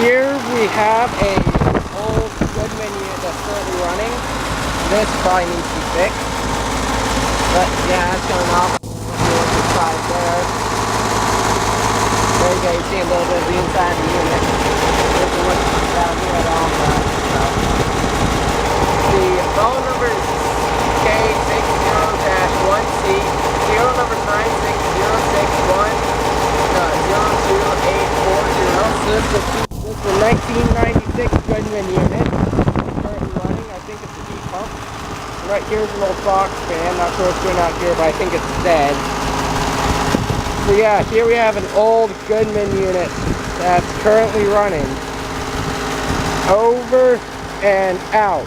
Here we have a old Goodman unit that's currently running. This probably needs to be fixed. But yeah, that's going off. Look inside there. There you go, you see a little bit of the inside of the unit. Doesn't look down here at all. The phone number is K60-1C, serial number 96061-02840. This is a 1996 Goodman unit. Currently running. I think it's a heat pump. Right here's an old box fan. Not sure what's going out here, but I think it's dead. So yeah, here we have an old Goodman unit that's currently running. Over and out.